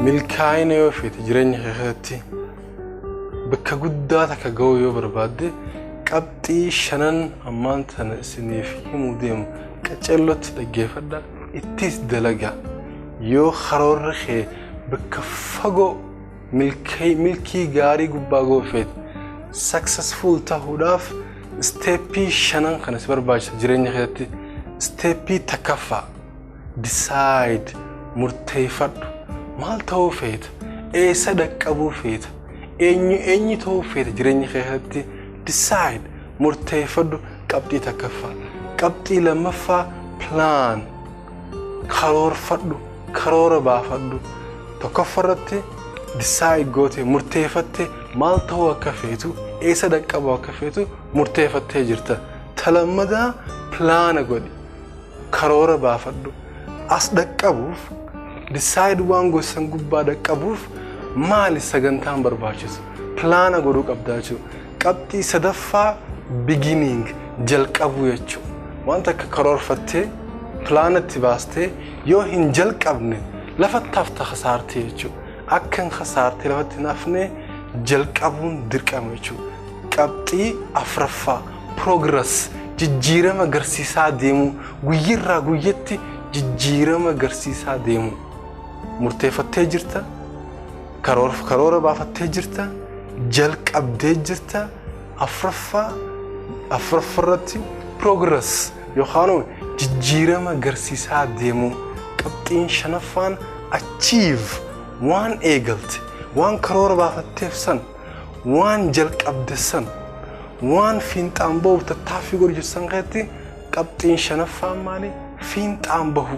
milkaa'ina yoo feete jireenya keessatti bakka guddaa takka ga'uu yoo barbaadde qabxii shanan ammaan tana isiniif himuu deemu qaceellotti dhaggeeffadha ittis dalagaa yoo karoorri kee bakka fagoo milkii gaarii gubbaa ga'uu feete successful ta'uudhaaf steppii shanan kana si barbaachisa jireenya keessatti steppii takkaffaa decide murteeffadhu maal ta'uu feeta eessa dhaqqabuu feeta eenyu ta'uu feeta jireenya keessatti decide murteeffadhu qabxii takkaffaa qabxii lammaffaa plan karoorfadhu karoora baafadhu tokkoffarratti decide goote murteeffatte maal ta'uu akka feetu eessa dhaqqabuu akka feetu murteeffattee jirta talammadaa plaana godhi karoora baafadhu as dhaqqabuuf decide waan gosan gubbaa dhaqqabuuf maali sagantaan barbaachisu plaana godhuu qabdaa jechuudha qabxii sadaffaa beginning jalqabuu jechuudha wanta akka karoorfattee plaanatti baastee yoo hin jalqabne lafatti hafta khasaartee jechuudha akka hin khasaartee lafatti nafne jalqabuun dirqama jechuudha qabxii afraffaa progress jijjiirama agarsiisaa deemuu guyyirraa guyyatti jijjiirama agarsiisaa deemuu murteeffattee jirta karoora baafattee jirta jalqabdee jirta afraffarratti progress yookaan jijjiirama agarsiisaa deemuu qabxiin shanaffaan achieve waan eegalte waan karoora baafatteef san waan jalqabde san waan fiinxaan bahu tattaaffii godhu san keessatti qabxiin shanaffaan maali fiinxaan bahu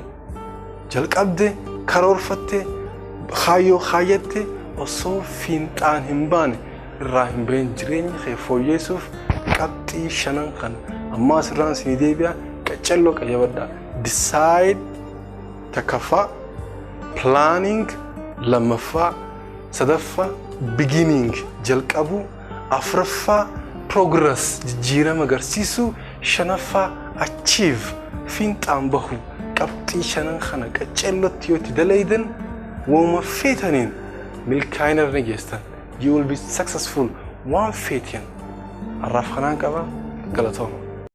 jalqabde karoorfatte kaayatte osoo fiinxaan hin baane irraa hin bahin jireenya kee fooyyeessuuf qabxii shanan kana ammaa asirraan isinii deebi'a qaccelloo qayyabadhaa decide takkaffaa planning lammaffaa sadaffaa beginning jalqabuu afraffaa progress jijjiirama agarsiisuu shanaffaa achieve fiinxaan bahu qabxii shanan kana qacellotti yoo itti dalaydan wama feetaniin milkaa'ina irra geestan you will be successful waan feetiyan arraaf kanaan qaba galatooma